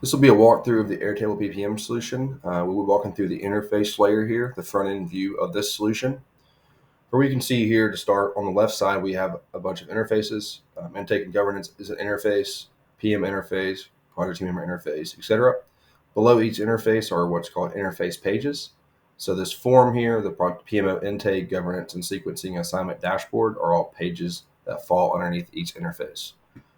This will be a walkthrough of the Airtable PPM solution. We will be walking through the interface layer here, the front end view of this solution. Where we can see here to start on the left side, we have a bunch of interfaces. Intake and governance is an interface, PM interface, project team member interface, etc. Below each interface are what's called interface pages. So this form here, the PMO intake, governance, and sequencing assignment dashboard are all pages that fall underneath each interface.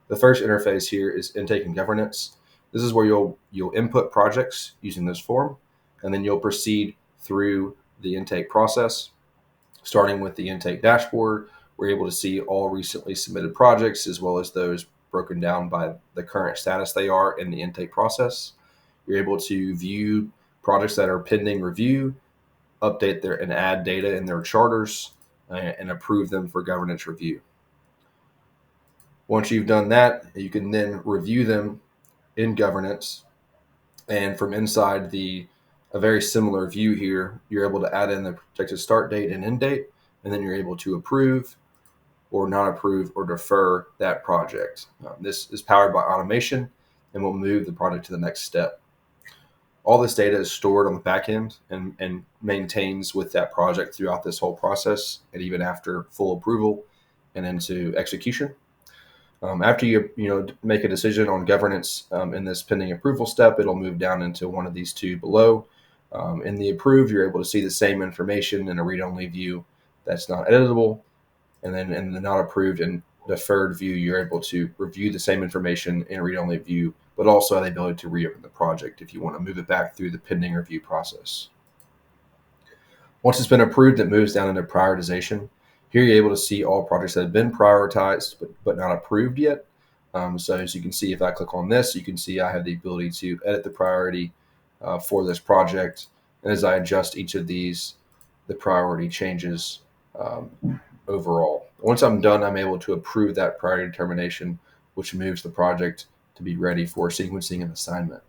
The first interface here is intake and governance. This is where you'll input projects using this form, and then you'll proceed through the intake process. Starting with the intake dashboard, we're able to see all recently submitted projects as well as those broken down by the current status they are in the intake process. You're able to view projects that are pending review, update their and add data in their charters, and approve them for governance review. Once you've done that, you can then review them in governance, and from inside a very similar view here, you're able to add in the projected start date and end date, and then you're able to approve or not approve or defer that project. This is powered by automation and will move the project to the next step. All this data is stored on the back end and maintains with that project throughout this whole process and even after full approval and into execution. After you make a decision on governance in this pending approval step, it'll move down into one of these two below. In the approved, you're able to see the same information in a read-only view that's not editable. And then in the not approved and deferred view, you're able to review the same information in a read-only view, but also have the ability to reopen the project if you want to move it back through the pending review process. Once it's been approved, it moves down into prioritization. Here you're able to see all projects that have been prioritized but not approved yet. So as you can see, if I click on this, you can see I have the ability to edit the priority for this project. And as I adjust each of these, the priority changes overall. Once I'm done, I'm able to approve that priority determination, which moves the project to be ready for sequencing and assignment.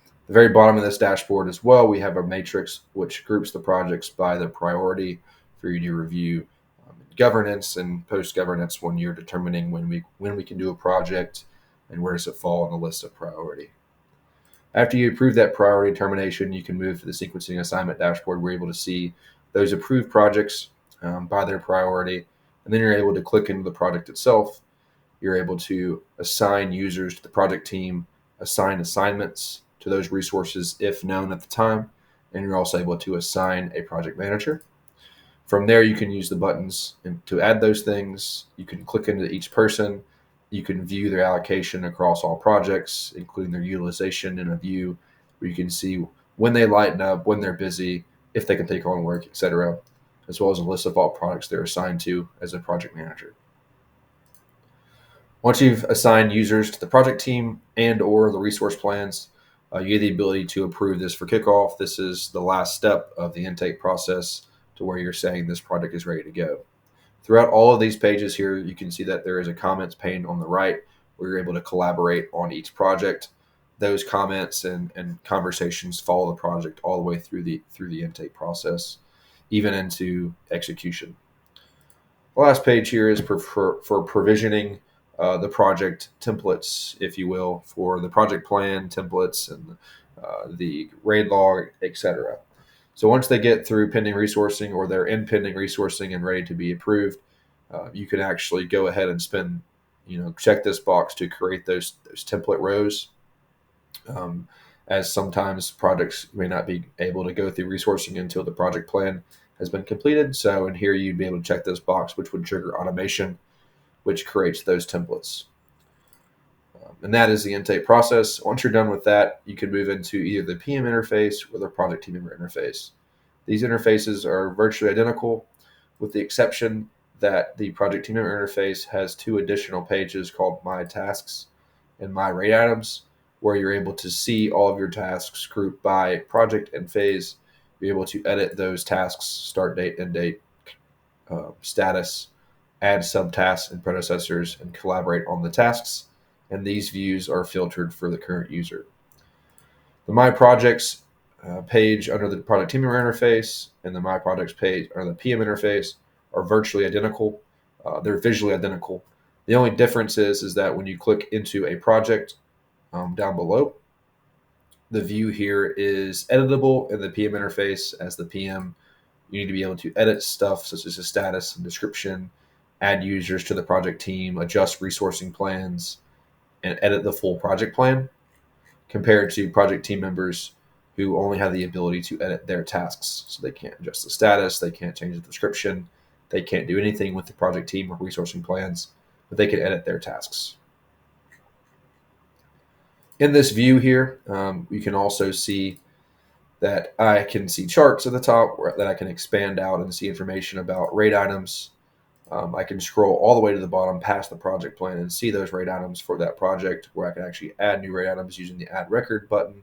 At the very bottom of this dashboard as well, we have a matrix which groups the projects by the priority for you to review governance and post-governance when you're determining when we can do a project and where does it fall on the list of priority. After you approve that priority determination, you can move to the sequencing assignment dashboard. We're able to see those approved projects by their priority, and then you're able to click into the project itself. You're able to assign users to the project team, assign assignments to those resources if known at the time, and you're also able to assign a project manager. From there, you can use the buttons to add those things. You can click into each person. You can view their allocation across all projects, including their utilization in a view where you can see when they lighten up, when they're busy, if they can take on work, etc., as well as a list of all products they're assigned to as a project manager. Once you've assigned users to the project team and or the resource plans, you have the ability to approve this for kickoff. This is the last step of the intake process to where you're saying this project is ready to go. Throughout all of these pages here, you can see that there is a comments pane on the right where you're able to collaborate on each project. Those comments and conversations follow the project all the way through the intake process, even into execution. The last page here is for provisioning the project templates, if you will, for the project plan templates and the RAID log, etc. So once they get through pending resourcing or they're in pending resourcing and ready to be approved, you can actually go ahead and check this box to create those template rows. As sometimes projects may not be able to go through resourcing until the project plan has been completed. So in here, you'd be able to check this box, which would trigger automation, which creates those templates. And that is the intake process. Once you're done with that, you can move into either the PM interface or the project team member interface. These interfaces are virtually identical, with the exception that the project team member interface has two additional pages called My Tasks and My Rate Items, where you're able to see all of your tasks grouped by project and phase. You're able to edit those tasks, start date, end date, status, add subtasks and predecessors, and collaborate on the tasks. And these views are filtered for the current user. The My Projects page under the Project Team Member interface and the My Projects page under the PM interface are virtually identical. They're visually identical. The only difference is that when you click into a project down below, The view here is editable in the PM interface. As the PM, you need to be able to edit stuff such as a status and description, add users to the project team, adjust resourcing plans, and edit the full project plan, compared to project team members who only have the ability to edit their tasks. So they can't adjust the status, they can't change the description, they can't do anything with the project team or resourcing plans, but they can edit their tasks. In this view here, you can also see that I can see charts at the top that I can expand out and see information about rate items. I can scroll all the way to the bottom past the project plan and see those rate items for that project, where I can actually add new rate items using the Add Record button.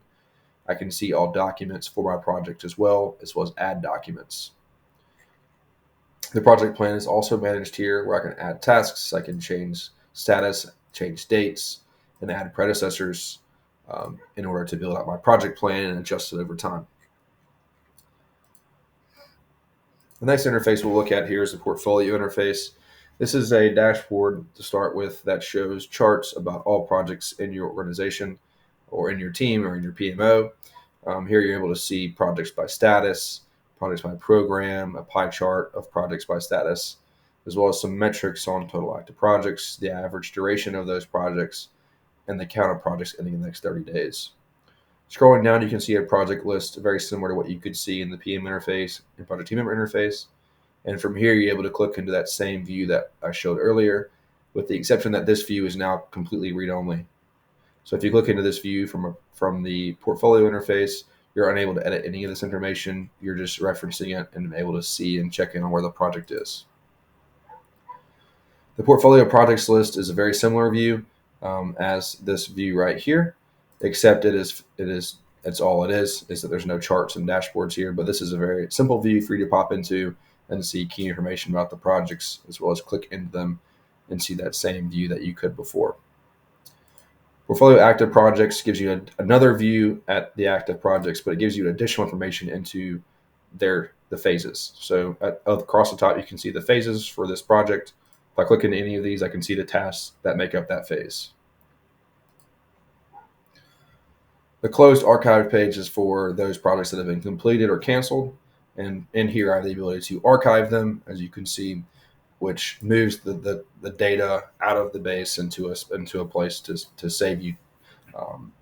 I can see all documents for my project as well as add documents. The project plan is also managed here, where I can add tasks, I can change status, change dates, and add predecessors in order to build out my project plan and adjust it over time. The next interface we'll look at here is the portfolio interface. This is a dashboard to start with that shows charts about all projects in your organization or in your team or in your PMO. Here you're able to see projects by status, projects by program, a pie chart of projects by status, as well as some metrics on total active projects, the average duration of those projects, and the count of projects ending in the next 30 days. Scrolling down, you can see a project list very similar to what you could see in the PM interface and project team member interface. And from here, you're able to click into that same view that I showed earlier, with the exception that this view is now completely read-only. So if you click into this view from the portfolio interface, you're unable to edit any of this information. You're just referencing it and able to see and check in on where the project is. The portfolio projects list is a very similar view as this view right here, except it's all it is that there's no charts and dashboards here. But this is a very simple view for you to pop into and see key information about the projects, as well as click into them and see that same view that you could before. Portfolio active projects gives you another view at the active projects, but it gives you additional information into the phases. So across the top, you can see the phases for this project. If I click into any of these, I can see the tasks that make up that phase. The closed archive page is for those projects that have been completed or canceled. And in here, I have the ability to archive them, as you can see, which moves the data out of the base into a place to save you,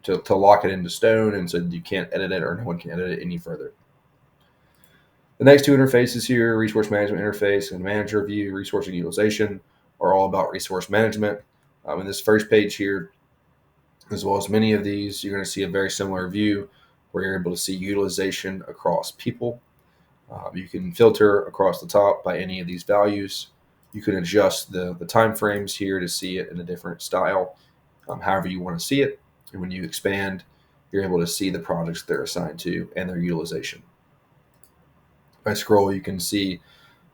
to lock it into stone, and so you can't edit it or no one can edit it any further. The next two interfaces here, resource management interface and manager view, resource utilization, are all about resource management. In this first page here, as well as many of these, you're going to see a very similar view where you're able to see utilization across people. You can filter across the top by any of these values. You can adjust the time frames here to see it in a different style, however you want to see it. And when you expand, you're able to see the projects they're assigned to and their utilization. If I scroll, you can see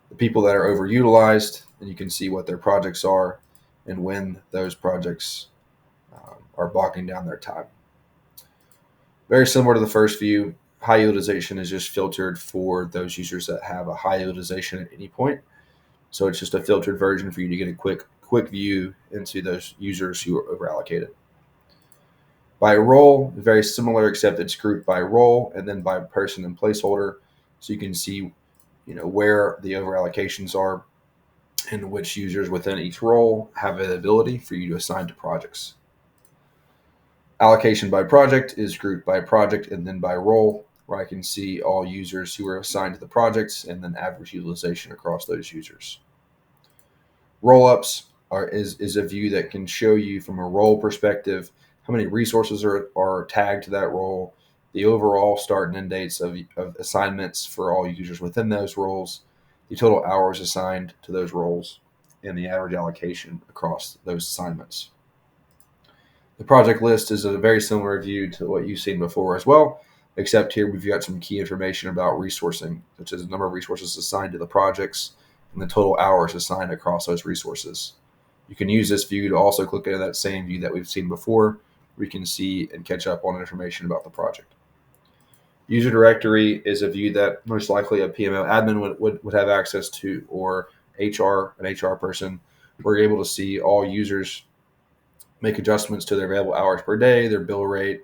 the people that are overutilized, and you can see what their projects are and when those projects are bogging down their time. Very similar to the first view, high utilization is just filtered for those users that have a high utilization at any point. So it's just a filtered version for you to get a quick view into those users who are overallocated. By role, very similar, except it's grouped by role and then by person and placeholder. So you can see, where the overallocations are and which users within each role have the ability for you to assign to projects. Allocation by project is grouped by project and then by role, where I can see all users who are assigned to the projects and then average utilization across those users. Roll-ups is a view that can show you from a role perspective how many resources are tagged to that role, the overall start and end dates of assignments for all users within those roles, the total hours assigned to those roles, and the average allocation across those assignments. The project list is a very similar view to what you've seen before as well, except here we've got some key information about resourcing, such as the number of resources assigned to the projects and the total hours assigned across those resources. You can use this view to also click into that same view that we've seen before. We can see and catch up on information about the project. User directory is a view that most likely a PMO admin would have access to, or an HR person. We're able to see all users, make adjustments to their available hours per day, their bill rate,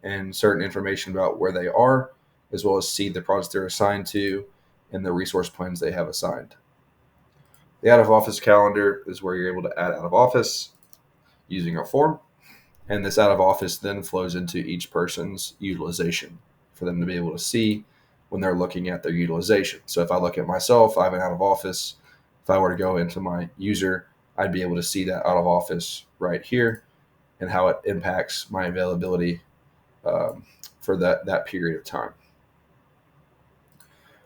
and certain information about where they are, as well as see the projects they're assigned to and the resource plans they have assigned. The out of office calendar is where you're able to add out of office using a form. And this out of office then flows into each person's utilization for them to be able to see when they're looking at their utilization. So if I look at myself, I have an out of office. If I were to go into my user, I'd be able to see that out of office right here and how it impacts my availability for that period of time.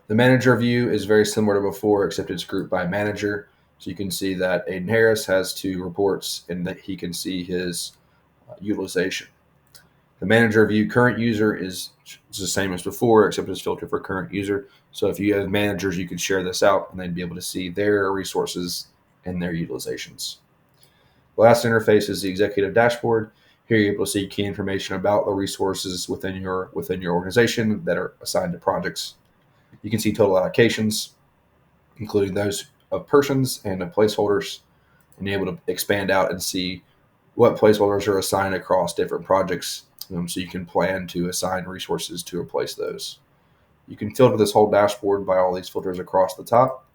The manager view is very similar to before, except it's grouped by manager. So you can see that Aiden Harris has 2 reports and that he can see his utilization. The manager view current user is the same as before, except it's filtered for current user. So if you have managers, you could share this out and then be able to see their resources and their utilizations. The last interface is the executive dashboard. Here you're able to see key information about the resources within your organization that are assigned to projects. You can see total allocations, including those of persons and of placeholders, and you're able to expand out and see what placeholders are assigned across different projects, so you can plan to assign resources to replace those. You can filter this whole dashboard by all these filters across the top,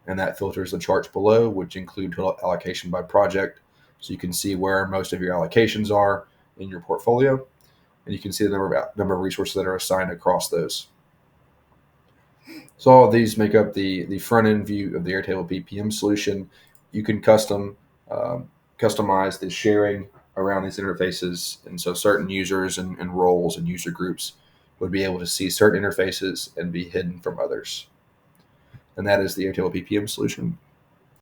and that filters the charts below, which include total allocation by project, so you can see where most of your allocations are in your portfolio, and you can see the number of resources that are assigned across those. So all of these make up the front end view of the Airtable PPM solution. You can customize the sharing around these interfaces, and so certain users and roles and user groups would be able to see certain interfaces and be hidden from others. And that is the Airtable PPM solution.